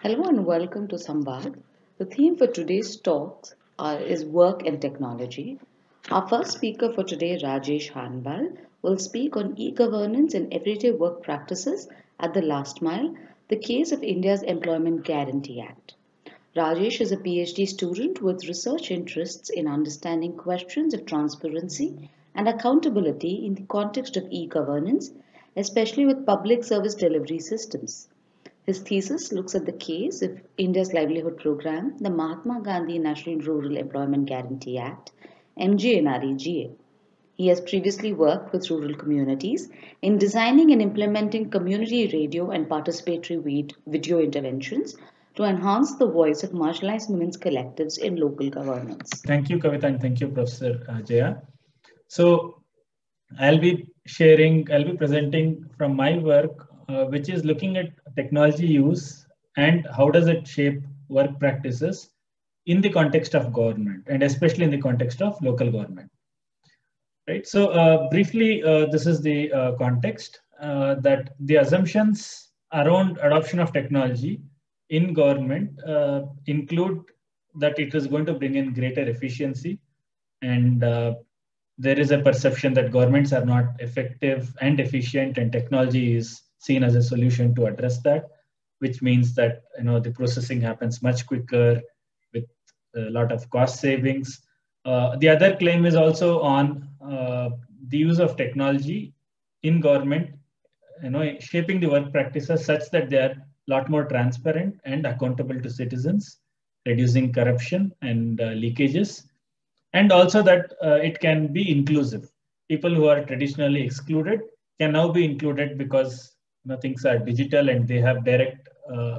Hello and welcome to Samvad. The theme for today's talks is work and technology. Our first speaker for today, Rajesh Hanbal, will speak on e-governance and everyday work practices at the last mile, the case of India's Employment Guarantee Act. Rajesh is a PhD student with research interests in understanding questions of transparency and accountability in the context of e-governance, especially with public service delivery systems. His thesis looks at the case of India's livelihood program, the Mahatma Gandhi National Rural Employment Guarantee Act, MGNREGA. He has previously worked with rural communities in designing and implementing community radio and participatory video interventions to enhance the voice of marginalized women's collectives in local governance. Thank you, Kavita, and thank you, Professor Jaya. So I'll be presenting from my work, which is looking at technology use and how does it shape work practices in the context of government, and especially in the context of local government. Right. So briefly, this is the context that the assumptions around adoption of technology in government include that it is going to bring in greater efficiency, and there is a perception that governments are not effective and efficient, and technology is seen as a solution to address that, which means that the processing happens much quicker with a lot of cost savings. The other claim is also on the use of technology in government, shaping the work practices such that they are a lot more transparent and accountable to citizens, reducing corruption and leakages, and also that it can be inclusive. People who are traditionally excluded can now be included because things are digital and they have direct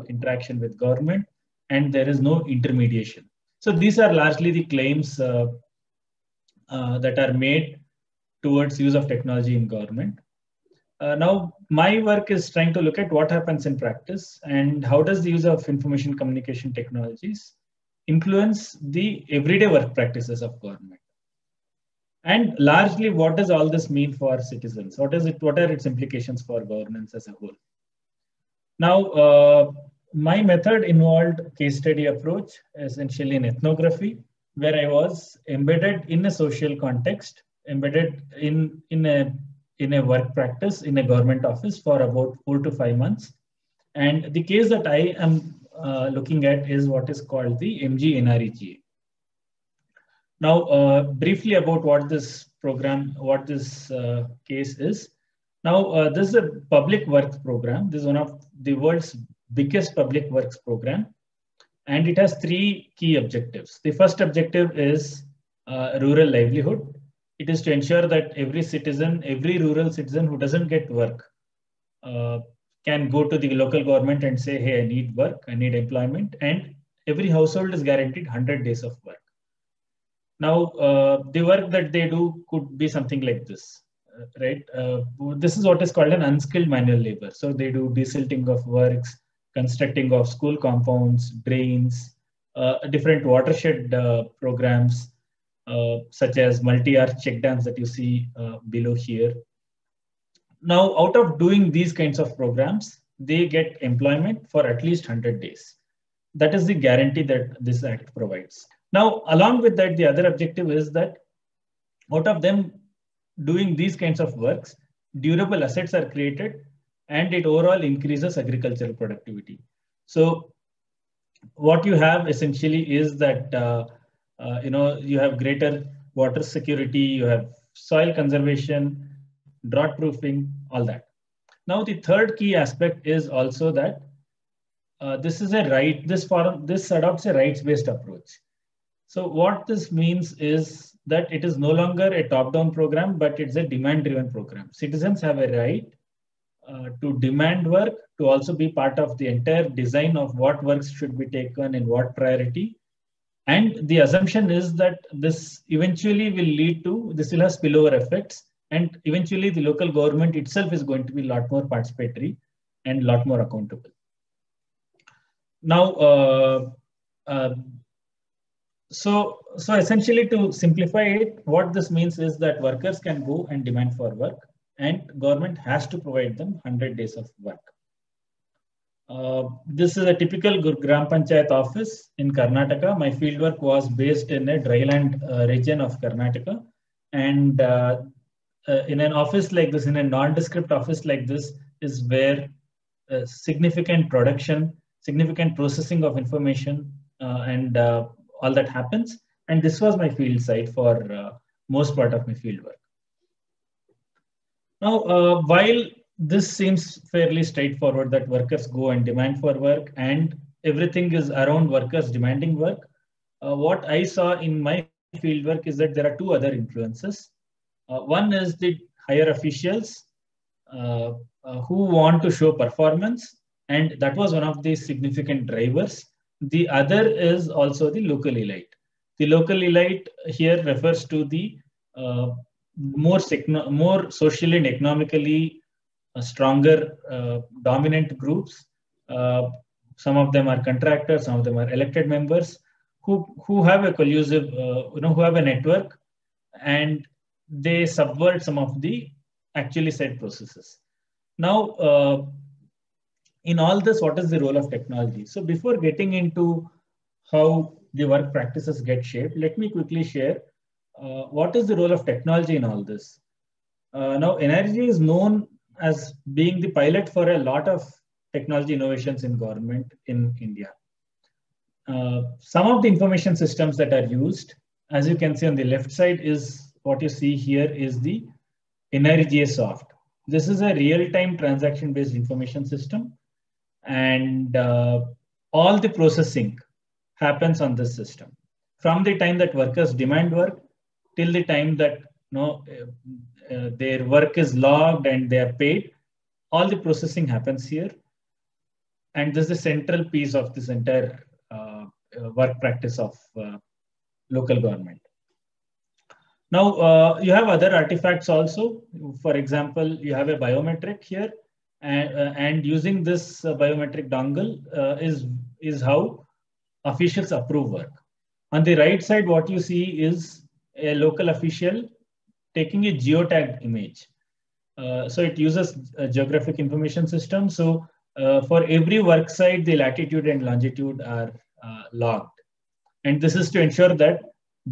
interaction with government, and there is no intermediation. So these are largely the claims that are made towards use of technology in government. Now, my work is trying to look at what happens in practice and how does the use of information communication technologies influence the everyday work practices of government. And largely, what does all this mean for citizens? What are its implications for governance as a whole? Now, my method involved case study approach, essentially in ethnography, where I was embedded in a social context, embedded in a work practice in a government office for about 4 to 5 months. And the case that I am looking at is what is called the MGNREGA. Now, briefly about what this case is. Now, this is a public works program. This is one of the world's biggest public works program, and it has 3 key objectives. The first objective is rural livelihood. It is to ensure that every rural citizen who doesn't get work can go to the local government and say, hey, I need work, I need employment, and every household is guaranteed 100 days of work. Now, the work that they do could be something like this, right? This is what is called an unskilled manual labor. So they do desilting of works, constructing of school compounds, drains, different watershed programs, such as multi-arch check dams that you see below here. Now, out of doing these kinds of programs, they get employment for at least 100 days. That is the guarantee that this act provides. Now, along with that, the other objective is that out of them doing these kinds of works, durable assets are created and it overall increases agricultural productivity. So what you have essentially is that, you have greater water security, you have soil conservation, drought proofing, all that. Now, the third key aspect is also that this adopts a rights-based approach. So what this means is that it is no longer a top-down program, but it's a demand-driven program. Citizens have a right to demand work, to also be part of the entire design of what works should be taken and what priority. And the assumption is that this eventually will have spillover effects, and eventually the local government itself is going to be a lot more participatory and a lot more accountable. Now, so essentially, to simplify it, what this means is that workers can go and demand for work, and government has to provide them 100 days of work. This is a typical Gram Panchayat office in Karnataka. My fieldwork was based in a dryland region of Karnataka. And in an office like this, in a nondescript office like this, is where significant production, significant processing of information, and all that happens. And this was my field site for most part of my fieldwork. Now, while this seems fairly straightforward that workers go and demand for work and everything is around workers demanding work, what I saw in my fieldwork is that there are two other influences. One is the higher officials who want to show performance, and that was one of the significant drivers. The other is also the local elite. The local elite here refers to the more socially and economically stronger dominant groups. Some of them are contractors, some of them are elected members who have a collusive, who have a network, and they subvert some of the actually said processes. Now, in all this, what is the role of technology? So before getting into how the work practices get shaped, let me quickly share what is the role of technology in all this. Now, NRG is known as being the pilot for a lot of technology innovations in government in India. Some of the information systems that are used, as you can see on the left side, is what you see here is the NRGA Soft. This is a real-time transaction-based information system, and all the processing happens on this system. From the time that workers demand work till the time that their work is logged and they are paid, all the processing happens here. And this is the central piece of this entire work practice of local government. Now, you have other artifacts also. For example, you have a biometric here, and using this biometric dongle is how officials approve work. On the right side, what you see is a local official taking a geotagged image. So it uses a geographic information system. So for every work site, the latitude and longitude are logged. And this is to ensure that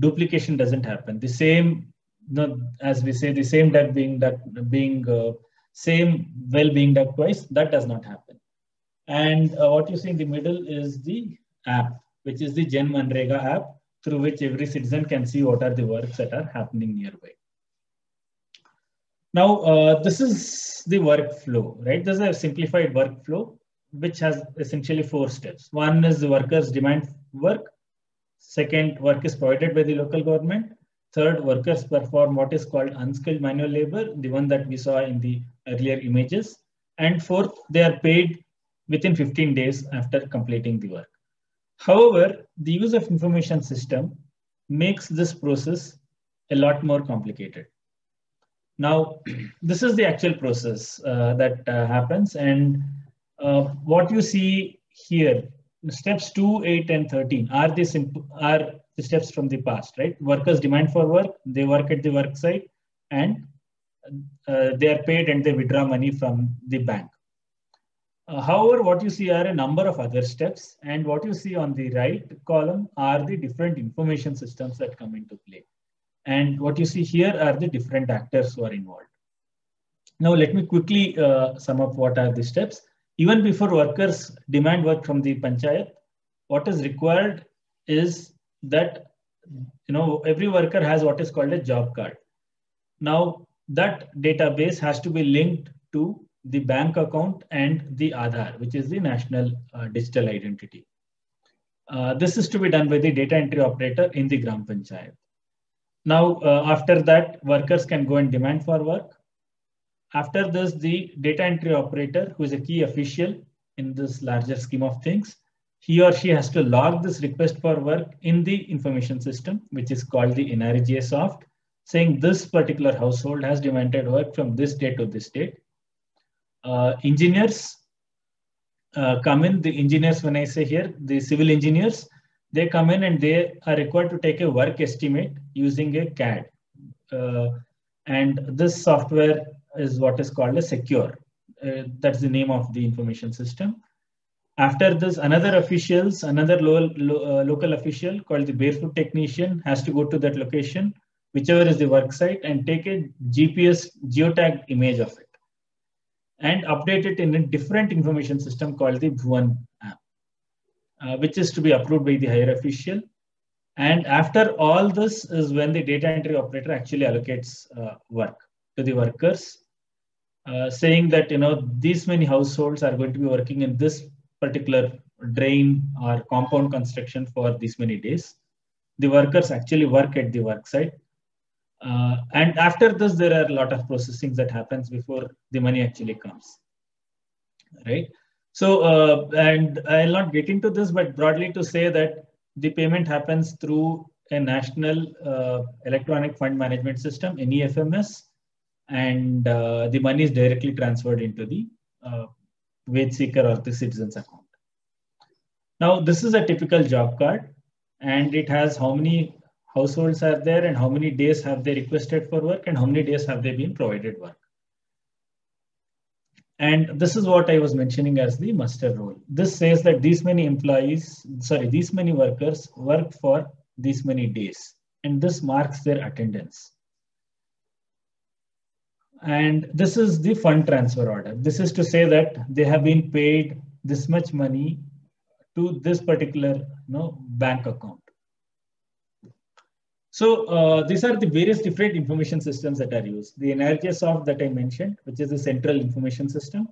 duplication doesn't happen. The same, as we say, the same duck being same well being dug twice, that does not happen. And what you see in the middle is the app, which is the Jan Manrega app, through which every citizen can see what are the works that are happening nearby. Now, this is the workflow, right? This is a simplified workflow, which has essentially 4 steps. One is the workers demand work. Second, work is provided by the local government. Third, workers perform what is called unskilled manual labor, the one that we saw in the earlier images. And fourth, they are paid within 15 days after completing the work. However, the use of information system makes this process a lot more complicated. Now, this is the actual process that happens. And what you see here, steps 2, 8, and 13 are the steps from the past, right? Workers demand for work, they work at the work site, and they are paid and they withdraw money from the bank. However, what you see are a number of other steps, and what you see on the right column are the different information systems that come into play. And what you see here are the different actors who are involved. Now, let me quickly sum up what are the steps. Even before workers demand work from the panchayat, what is required is that every worker has what is called a job card. Now, that database has to be linked to the bank account and the Aadhaar, which is the national digital identity. This is to be done by the data entry operator in the Gram Panchayat. Now, after that, workers can go and demand for work. After this, the data entry operator, who is a key official in this larger scheme of things, he or she has to log this request for work in the information system, which is called the NRGA Soft, saying this particular household has demanded work from this date to this date. Engineers come in. The engineers, when I say here, the civil engineers, they come in and they are required to take a work estimate using a CAD. And this software is what is called a Secure. That's the name of the information system. After this, another local official called the barefoot technician has to go to that location, whichever is the work site, and take a GPS geotag image of it and update it in a different information system called the Bhuvan app, which is to be approved by the higher official. And after all this is when the data entry operator actually allocates work to the workers, saying that these many households are going to be working in this particular drain or compound construction for these many days. The workers actually work at the work site. And after this, there are a lot of processing that happens before the money actually comes, right? So, and I'll not get into this, but broadly to say that the payment happens through a national electronic fund management system, NEFMS, and the money is directly transferred into the wage seeker or the citizen's account. Now, this is a typical job card, and it has how many households are there and how many days have they requested for work and how many days have they been provided work. And this is what I was mentioning as the muster roll. This says that these many workers worked for these many days, and this marks their attendance. And this is the fund transfer order. This is to say that they have been paid this much money to this particular bank account. So these are the various different information systems that are used. The Energisoft that I mentioned, which is the central information system.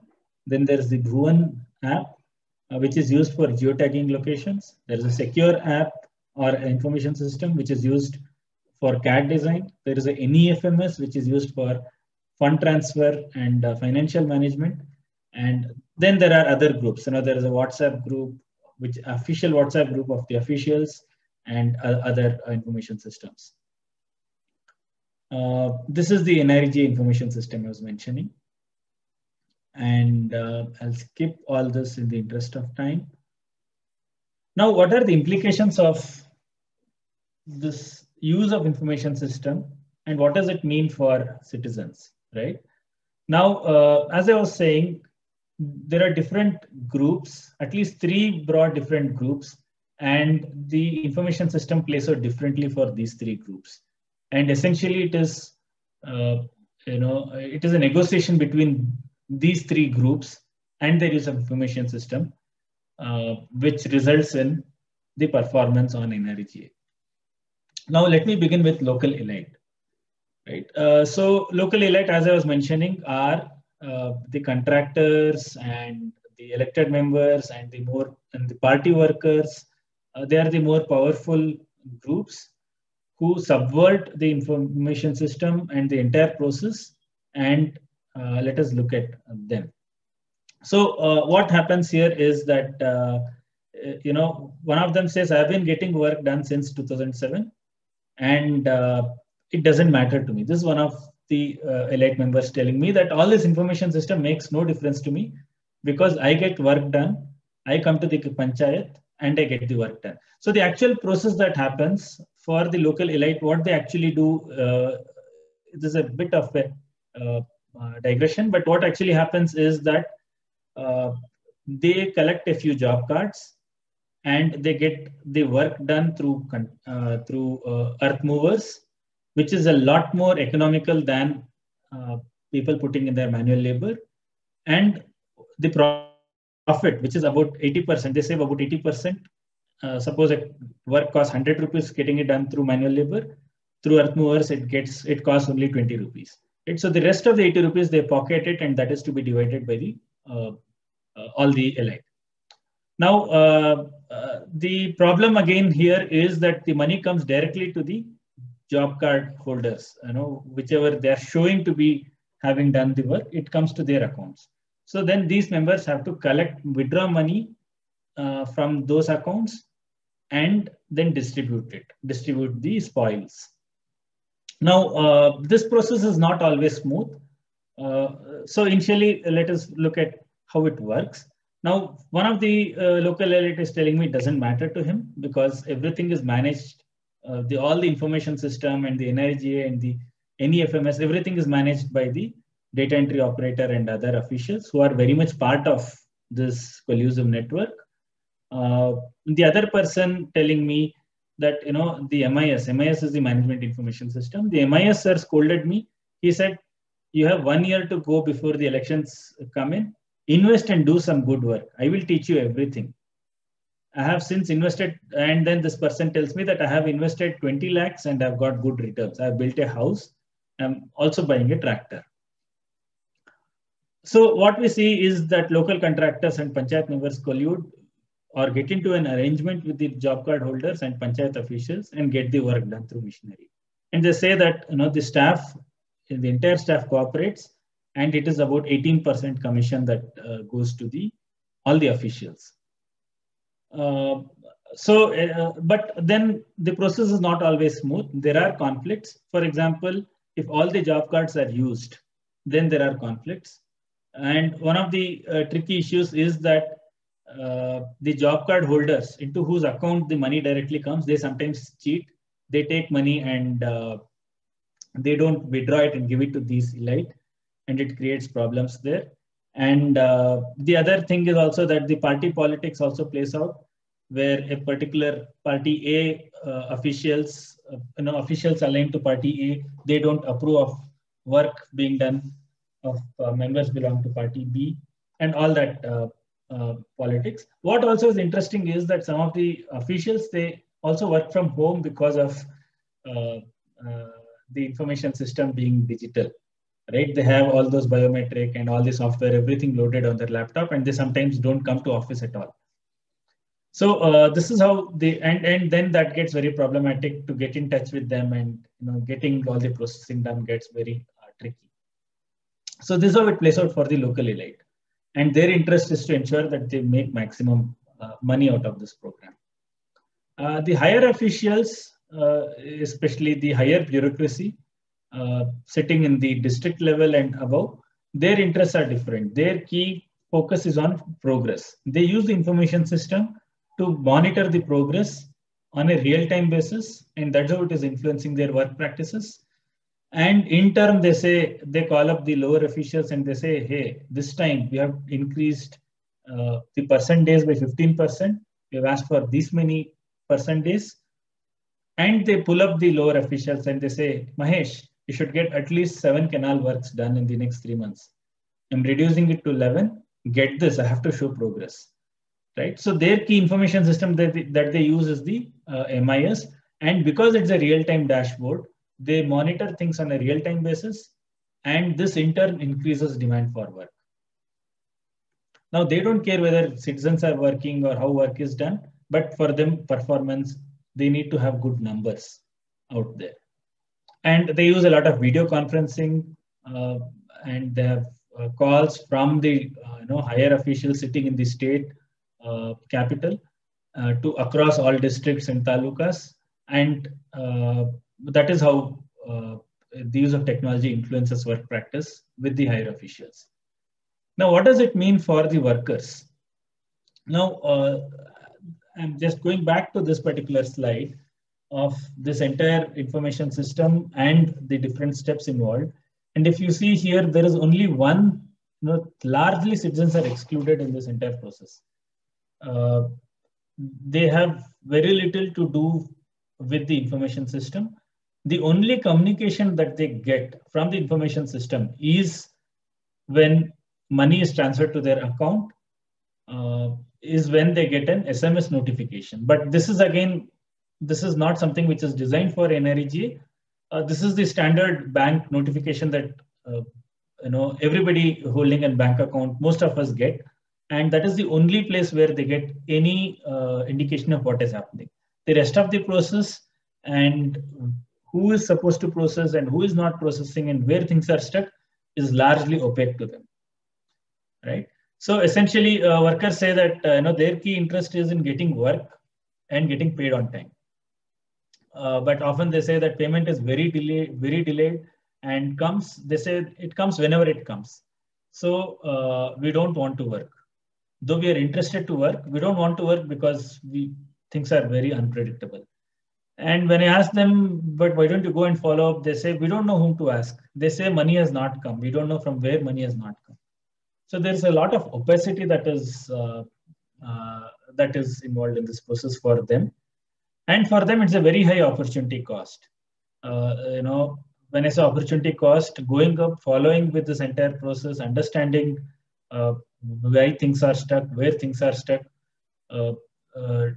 Then there's the Bhuvan app, which is used for geotagging locations. There's a secure app or information system, which is used for CAD design. There is a NEFMS, which is used for fund transfer and financial management. And then there are other groups. There is a WhatsApp group, which official WhatsApp group of the officials and other information systems. This is the NRG information system I was mentioning. And I'll skip all this in the interest of time. Now, what are the implications of this use of information system and what does it mean for citizens, right? Now, as I was saying, there are different groups, at least 3 broad different groups, and the information system plays out differently for these 3 groups. And essentially, it is, it is a negotiation between these 3 groups and the use of information system, which results in the performance on NRGA. Now, let me begin with local elite. Right. So local elite, as I was mentioning, are the contractors and the elected members and the party workers. They are the more powerful groups who subvert the information system and the entire process. And let us look at them. So what happens here is that one of them says, "I've been getting work done since 2007, and it doesn't matter to me." This is one of the elite members telling me that all this information system makes no difference to me because I get work done. I come to the panchayat and I get the work done. So the actual process that happens for the local elite, what they actually do, this is a bit of a digression, but what actually happens is that they collect a few job cards and they get the work done through earth movers, which is a lot more economical than people putting in their manual labor. And the profit, which is about 80%, they save about 80%. Suppose a work costs 100 rupees, getting it done through manual labor. Through earth movers, it costs only 20 rupees. Right? So the rest of the 80 rupees, they pocket it, and that is to be divided by the all the elite. Now, the problem again here is that the money comes directly to the job card holders, whichever they are showing to be having done the work, it comes to their accounts. So then these members have to withdraw money from those accounts and then distribute the spoils. Now, this process is not always smooth. So initially, let us look at how it works. Now, one of the local elite is telling me it doesn't matter to him because everything is managed. All the information system and the NRGA and the NEFMS, everything is managed by the data entry operator and other officials who are very much part of this collusive network. The other person telling me that, the MIS is the Management Information System. The MIS sir scolded me. He said, you have 1 year to go before the elections come in. Invest and do some good work. I will teach you everything. I have since invested, and then this person tells me that I have invested 20 lakhs and I've got good returns. I've built a house. I'm also buying a tractor. So what we see is that local contractors and panchayat members collude or get into an arrangement with the job card holders and panchayat officials and get the work done through machinery. And they say that the staff, the entire staff cooperates, and it is about 18% commission that goes to all the officials. But then the process is not always smooth. There are conflicts. For example, if all the job cards are used, then there are conflicts. And one of the tricky issues is that the job card holders into whose account the money directly comes, they sometimes cheat. They take money and they don't withdraw it and give it to these elite, and it creates problems there. And the other thing is also that the party politics also plays out, where a particular party A officials aligned to party A, they don't approve of work being done of members belong to party B, and all that politics. What also is interesting is that some of the officials, they also work from home because of the information system being digital, right? They have all those biometric and all the software, everything loaded on their laptop, and they sometimes don't come to office at all. So this is how and then that gets very problematic to get in touch with them, and getting all the processing done gets very tricky. So this is how it plays out for the local elite, and their interest is to ensure that they make maximum money out of this program. The higher officials, especially the higher bureaucracy, sitting in the district level and above, their interests are different. Their key focus is on progress. They use the information system to monitor the progress on a real-time basis, and that's how it is influencing their work practices. And in turn, they call up the lower officials and they say, hey, this time we have increased the percentage by 15%. We have asked for this many percentage. And they pull up the lower officials and they say, Mahesh, you should get at least 7 canal works done in the next 3 months. I'm reducing it to 11. Get this, I have to show progress. Right? So their key information system that they use is the MIS. And because it's a real-time dashboard, they monitor things on a real-time basis, and this in turn increases demand for work. Now, they don't care whether citizens are working or how work is done, but for them, performance, they need to have good numbers out there. And they use a lot of video conferencing, and they have calls from the higher officials sitting in the state capital to across all districts and talukas, and that is how the use of technology influences work practice with the higher officials. Now, what does it mean for the workers? Now, I'm just going back to this particular slide of this entire information system and the different steps involved. And if you see here, there is only one, largely citizens are excluded in this entire process. They have very little to do with the information system. The only communication that they get from the information system is when money is transferred to their account, is when they get an SMS notification. But this is not something which is designed for NREGA. This is the standard bank notification that everybody holding a bank account, most of us get, and that is the only place where they get any indication of what is happening. The rest of the process and who is supposed to process and who is not processing and where things are stuck is largely opaque to them, right? So essentially, workers say that their key interest is in getting work and getting paid on time. But often they say that payment is very delayed, and they say it comes whenever it comes. So we don't want to work. Though we are interested to work, we don't want to work because things are very unpredictable. And when I ask them, but why don't you go and follow up? They say, we don't know whom to ask. They say money has not come. We don't know from where money has not come. So there's a lot of opacity that is involved in this process for them, and for them it's a very high opportunity cost. When I say opportunity cost, going up, following with this entire process, understanding why things are stuck, where things are stuck, uh, uh,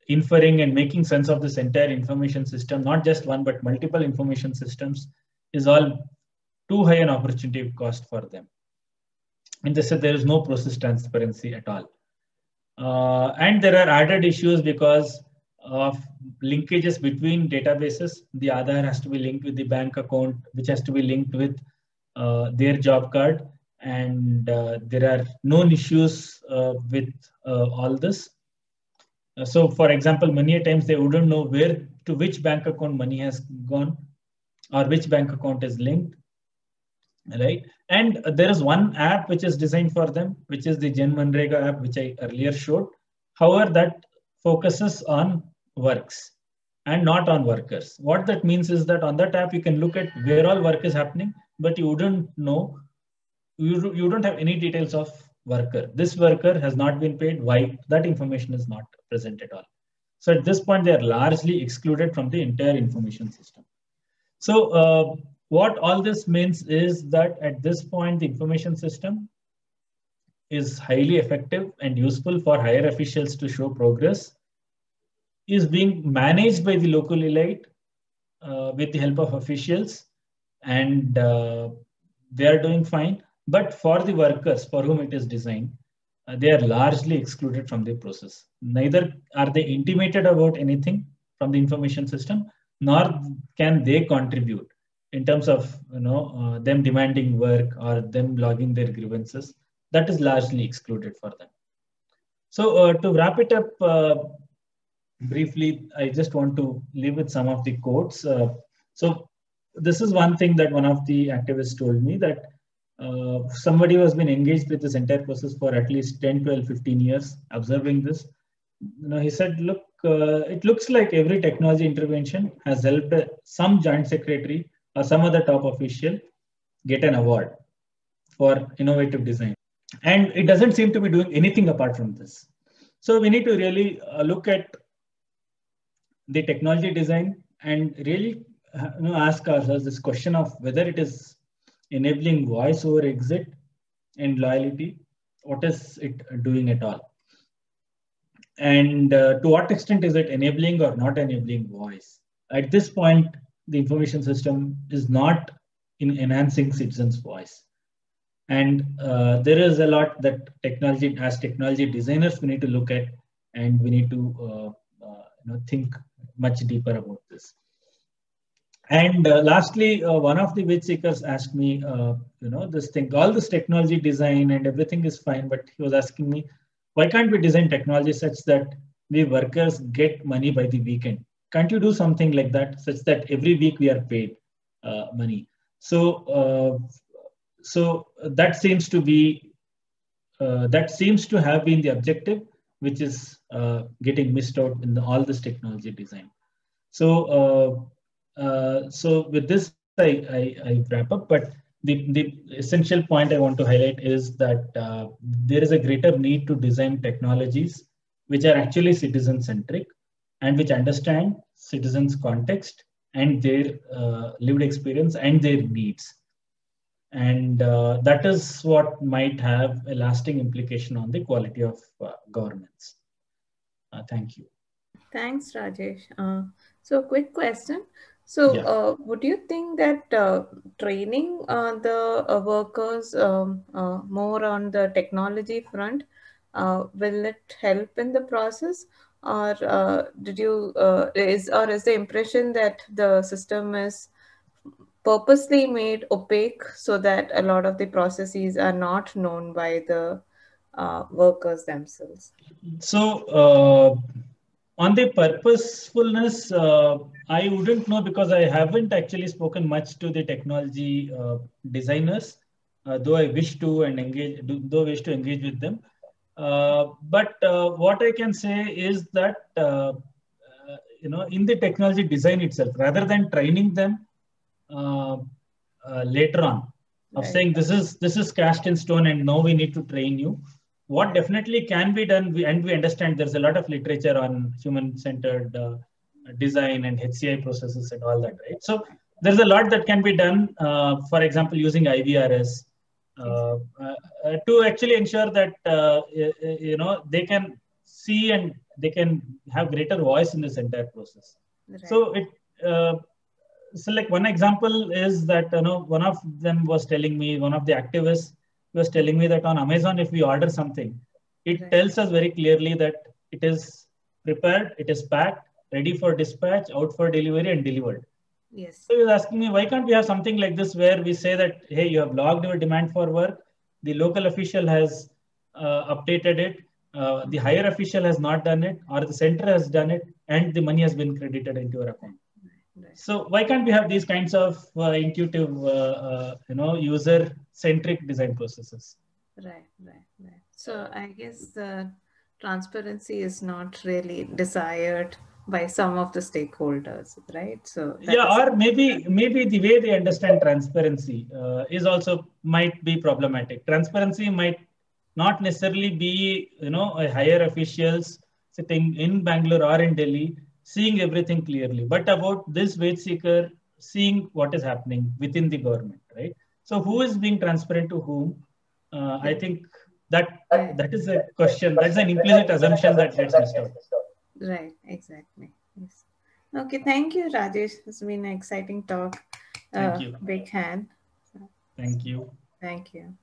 inferring and making sense of this entire information system, not just one but multiple information systems, is all too high an opportunity cost for them. And they said there is no process transparency at all. And there are added issues because of linkages between databases. The Aadhaar has to be linked with the bank account, which has to be linked with their job card. And there are known issues with all this. So, for example, many times they wouldn't know where to which bank account money has gone or which bank account is linked, right? And there is one app which is designed for them, which is the Jan Manrega app, which I earlier showed. However, that focuses on works and not on workers. What that means is that on that app, you can look at where all work is happening, but you wouldn't know, you don't have any details of worker. This worker has not been paid. Why? That information is not present at all. So at this point, they are largely excluded from the entire information system. So what all this means is that at this point, the information system is highly effective and useful for higher officials to show progress, is being managed by the local elite with the help of officials, and they are doing fine. But for the workers for whom it is designed, they are largely excluded from the process. Neither are they intimated about anything from the information system, nor can they contribute in terms of them demanding work or them logging their grievances. That is largely excluded for them. So to wrap it up briefly, I just want to leave with some of the quotes. So this is one thing that one of the activists told me, that somebody who has been engaged with this entire process for at least 10, 12, 15 years, observing this, he said, look, it looks like every technology intervention has helped some joint secretary or some other top official get an award for innovative design. And it doesn't seem to be doing anything apart from this. So we need to really look at the technology design and really ask ourselves this question of whether it is enabling voice over exit and loyalty. What is it doing at all? And to what extent is it enabling or not enabling voice? At this point, the information system is not in enhancing citizens' voice. And there is a lot that technology, as technology designers, we need to look at, and we need to think much deeper about this. And lastly, one of the wage seekers asked me, this thing, all this technology design and everything is fine, but he was asking me, why can't we design technology such that we workers get money by the weekend? Can't you do something like that, such that every week we are paid money? So that seems to be, that seems to have been the objective, which is getting missed out in all this technology design. So with this, I wrap up. But the essential point I want to highlight is that there is a greater need to design technologies which are actually citizen-centric and which understand citizens' context and their lived experience and their needs. And that is what might have a lasting implication on the quality of governance. Thank you. Thanks, Rajesh. So, quick question. So, Yeah. would you think that training the workers more on the technology front, will it help in the process, or did you is the impression that the system is purposely made opaque so that a lot of the processes are not known by the workers themselves? So on the purposefulness, I wouldn't know, because I haven't actually spoken much to the technology designers, though I wish to engage with them. But what I can say is that in the technology design itself, rather than training them later on, of saying this is cast in stone and now we need to train you. What definitely can be done, and we understand there's a lot of literature on human-centered design and HCI processes and all that, right? So there's a lot that can be done, for example, using IVRS to actually ensure that they can see and they can have greater voice in this entire process. Right. So like one example is that one of them was telling me, one of the activists was telling me that on Amazon, if we order something, it tells us very clearly that it is prepared, it is packed, ready for dispatch, out for delivery, and delivered. Yes. So he was asking me, why can't we have something like this where we say that, hey, you have logged your demand for work, the local official has updated it, the higher official has not done it, or the center has done it, and the money has been credited into your account. Right. So why can't we have these kinds of intuitive, user-centric design processes? Right. So I guess the transparency is not really desired by some of the stakeholders, right? So or maybe the way they understand transparency is also might be problematic. Transparency might not necessarily be a higher officials sitting in Bangalore or in Delhi seeing everything clearly, but about this wage seeker seeing what is happening within the government, right? So who is being transparent to whom? I think that is a question. That's an implicit assumption that gets missed out. Right, exactly. Yes. Okay, thank you, Rajesh. It's been an exciting talk. Thank you. Big hand. Thank you. Thank you.